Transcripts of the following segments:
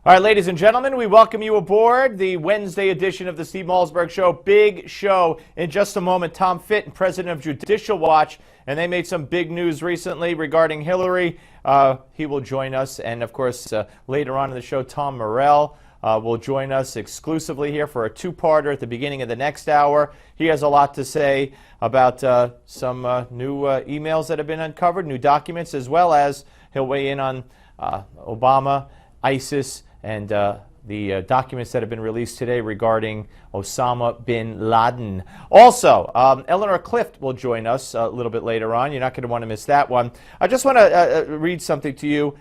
All right, ladies and gentlemen, we welcome you aboard the Wednesday edition of the Steve Malzberg Show. Big show in just a moment. Tom Fitton, president of Judicial Watch, and they made some big news recently regarding Hillary. He will join us, and of course, later on in the show, Tom Morell will join us exclusively here for a two-parter at the beginning of the next hour. He has a lot to say about some new emails that have been uncovered, new documents, as well as he'll weigh in on Obama, ISIS, and the documents that have been released today regarding Osama bin Laden. Also, Eleanor Clift will join us a little bit later on. You're not going to want to miss that one. I just want to read something to you.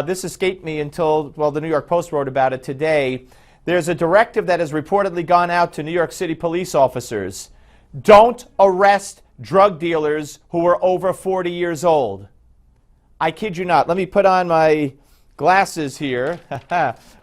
This escaped me until, well, the New York Post wrote about it today. There's a directive that has reportedly gone out to New York City police officers. Don't arrest drug dealers who are over 40 years old. I kid you not. Let me put on my glasses here,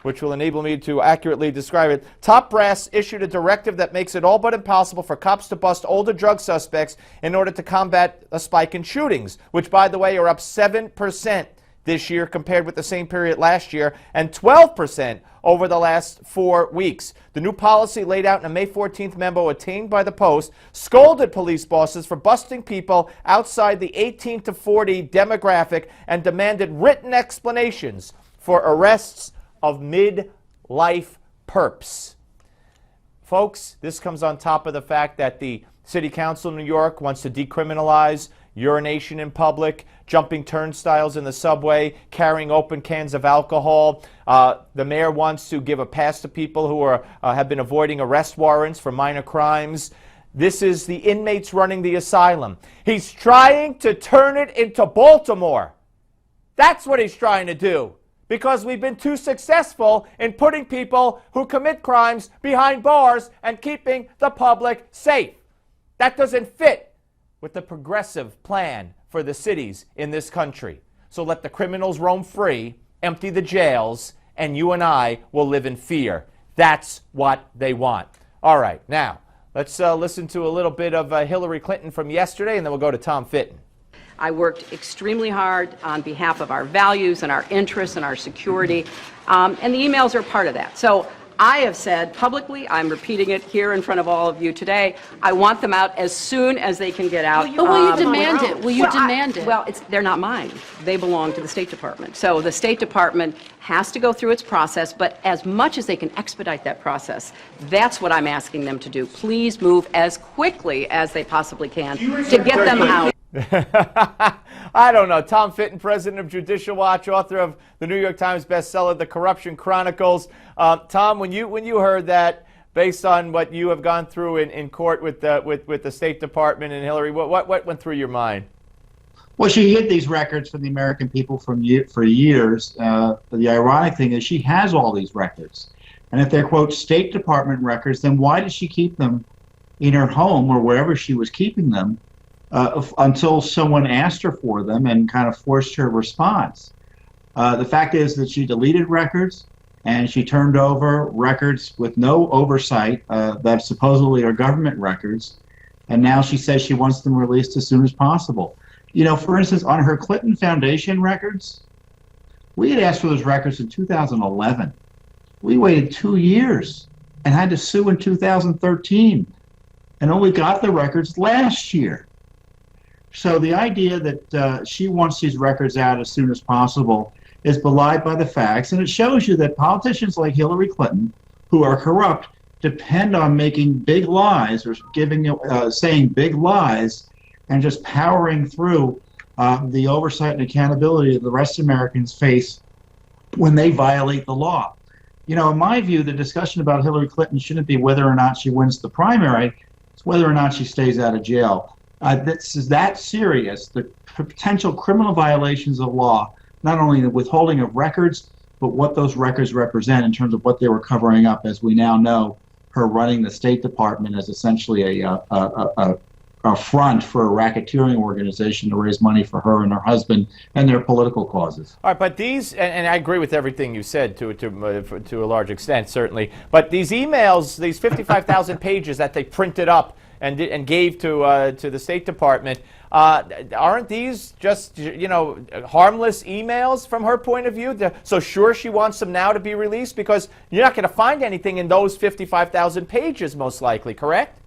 which will enable me to accurately describe it. Top brass issued a directive that makes it all but impossible for cops to bust older drug suspects in order to combat a spike in shootings, which, by the way, are up 7% this year compared with the same period last year, and 12% over the last 4 weeks. The new policy, laid out in a May 14th memo obtained by the Post, scolded police bosses for busting people outside the 18 to 40 demographic and demanded written explanations for arrests of midlife perps. Folks, this comes on top of the fact that the City Council of New York wants to decriminalize urination in public, jumping turnstiles in the subway, carrying open cans of alcohol. The mayor wants to give a pass to people who have been avoiding arrest warrants for minor crimes. This is the inmates running the asylum. He's trying to turn it into Baltimore. That's what he's trying to do, because we've been too successful in putting people who commit crimes behind bars and keeping the public safe. That doesn't fit with the progressive plan for the cities in this country. So let the criminals roam free, empty the jails, and you and I will live in fear. That's what they want. All right, now, let's listen to a little bit of Hillary Clinton from yesterday, and then we'll go to Tom Fitton. I worked extremely hard on behalf of our values and our interests and our security, and the emails are part of that. So I have said publicly, I'm repeating it here in front of all of you today, I want them out as soon as they can get out. But will you demand it? Will you demand it? Well, they're not mine. They belong to the State Department. So the State Department has to go through its process, but as much as they can expedite that process, that's what I'm asking them to do. Please move as quickly as they possibly can to get them out. I don't know. Tom Fitton, president of Judicial Watch, author of the New York Times bestseller, The Corruption Chronicles. Tom, when you heard that, based on what you have gone through in court with the State Department and Hillary, what went through your mind? Well, she hid these records from the American people for years. The ironic thing is she has all these records. And if they're, quote, State Department records, then why did she keep them in her home or wherever she was keeping them until someone asked her for them and kind of forced her response? The fact is that she deleted records and she turned over records with no oversight that supposedly are government records, and now she says she wants them released as soon as possible. You know, for instance, on her Clinton Foundation records, we had asked for those records in 2011. We waited 2 years and had to sue in 2013 and only got the records last year. So the idea that she wants these records out as soon as possible is belied by the facts, and it shows you that politicians like Hillary Clinton, who are corrupt, depend on making big lies or saying big lies and just powering through the oversight and accountability that the rest of Americans face when they violate the law. You know, in my view, the discussion about Hillary Clinton shouldn't be whether or not she wins the primary, it's whether or not she stays out of jail. This is that serious. The potential criminal violations of law, not only the withholding of records, but what those records represent in terms of what they were covering up. As we now know, her running the State Department as essentially a front for a racketeering organization to raise money for her and her husband and their political causes. All right, but these, and I agree with everything you said to a large extent, certainly, but these emails, these 55,000 pages that they printed up and gave to the State Department. Aren't these just, harmless emails from her point of view? So sure, she wants them now to be released because you're not going to find anything in those 55,000 pages, most likely, correct?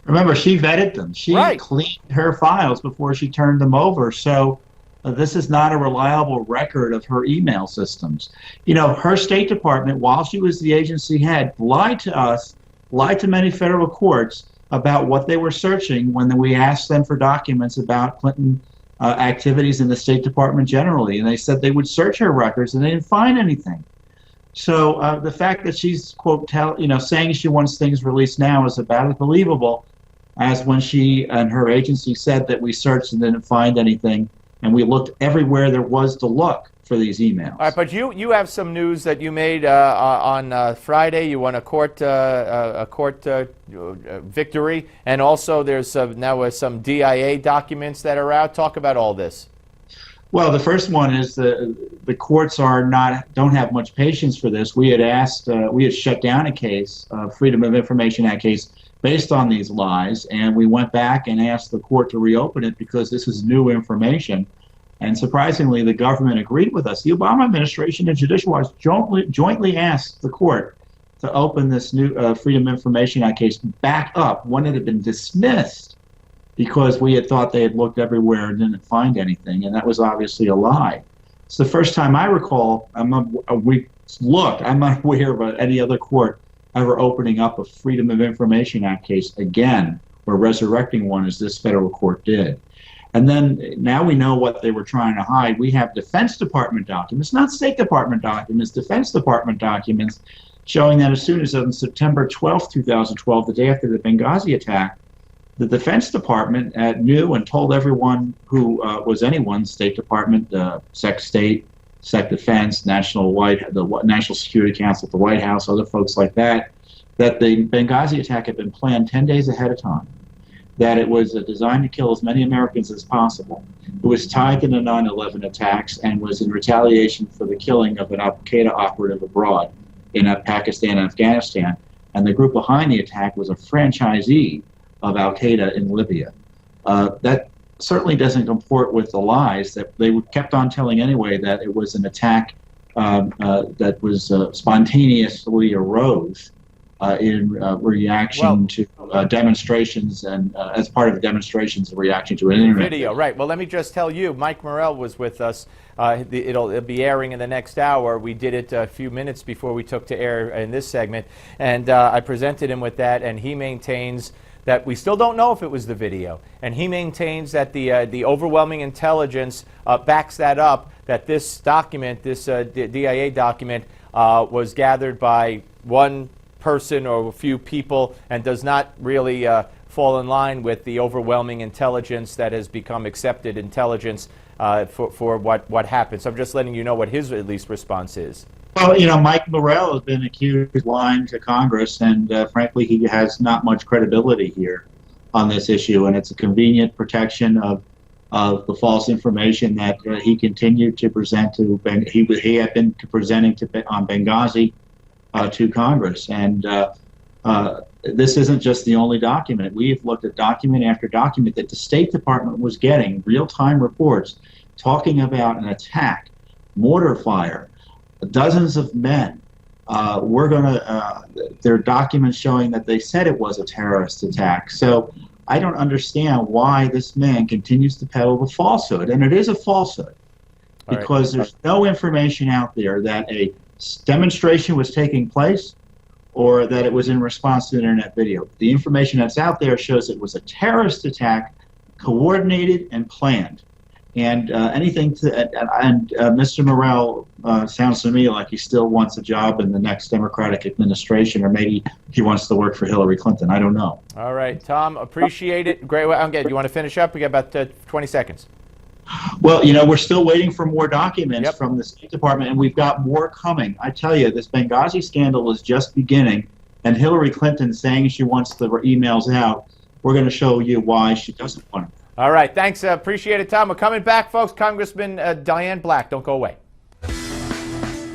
Remember, she vetted them. She cleaned her files before she turned them over. So this is not a reliable record of her email systems. Her State Department, while she was the agency head, lied to us, lied to many federal courts about what they were searching when we asked them for documents about Clinton activities in the State Department generally. And they said they would search her records, and they didn't find anything. So the fact that she's, quote, saying she wants things released now is about as believable as when she and her agency said that we searched and didn't find anything, and we looked everywhere there was to look for these emails. All right, but you have some news that you made on Friday. You won a court victory, and also there's now some DIA documents that are out. Talk about all this. Well, the first one is the courts don't have much patience for this. We had shut down a case, Freedom of Information Act case, based on these lies, and we went back and asked the court to reopen it because this is new information. And surprisingly, the government agreed with us. The Obama administration and Judicial Watch jointly asked the court to open this new Freedom of Information Act case back up when it had been dismissed because we had thought they had looked everywhere and didn't find anything, and that was obviously a lie. It's the first time I recall, I'm not aware of any other court ever opening up a Freedom of Information Act case again, or resurrecting one as this federal court did. And then now we know what they were trying to hide. We have Defense Department documents, not State Department documents, Defense Department documents, showing that as soon as on September 12th, 2012, the day after the Benghazi attack, the Defense Department knew and told everyone who was anyone's State Department, Sec State, Sec Defense, the National Security Council at the White House, other folks like that the Benghazi attack had been planned 10 days ahead of time, that it was designed to kill as many Americans as possible. It was tied to the 9/11 attacks and was in retaliation for the killing of an al-Qaeda operative abroad in Pakistan and Afghanistan. And the group behind the attack was a franchisee of al-Qaeda in Libya. That certainly doesn't comport with the lies that they kept on telling anyway, that it was an attack that was spontaneously arose in reaction to demonstrations and as part of demonstrations in reaction to an internet video. Right. Well, let me just tell you, Mike Morrell was with us. It'll be airing in the next hour. We did it a few minutes before we took to air in this segment, and I presented him with that, and he maintains that we still don't know if it was the video, and he maintains that the overwhelming intelligence backs that up, that this document, this DIA document, was gathered by one person or a few people and does not really fall in line with the overwhelming intelligence that has become accepted intelligence for what happened. So I'm just letting you know what his at least response is. Well, Mike Morrell has been accused of lying to Congress, and frankly, he has not much credibility here on this issue, and it's a convenient protection of the false information that he continued to present to he had been presenting on Benghazi to Congress. And this isn't just the only document. We've looked at document after document that the State Department was getting real-time reports talking about an attack, mortar fire, dozens of men. There are documents showing that they said it was a terrorist attack. So I don't understand why this man continues to peddle the falsehood, and it is a falsehood, because there's no information out there that a demonstration was taking place or that it was in response to internet video. The information that's out there shows it was a terrorist attack, coordinated and planned. And Mr. Morrell sounds to me like he still wants a job in the next Democratic administration, or maybe he wants to work for Hillary Clinton. I don't know. All right, Tom, appreciate it. Great. You want to finish up? We got about 20 seconds. Well, we're still waiting for more documents from the State Department, and we've got more coming. I tell you, this Benghazi scandal is just beginning, and Hillary Clinton saying she wants the emails out, we're going to show you why she doesn't want them. All right, thanks. Appreciate it, Tom. We're coming back, folks. Congressman Diane Black. Don't go away.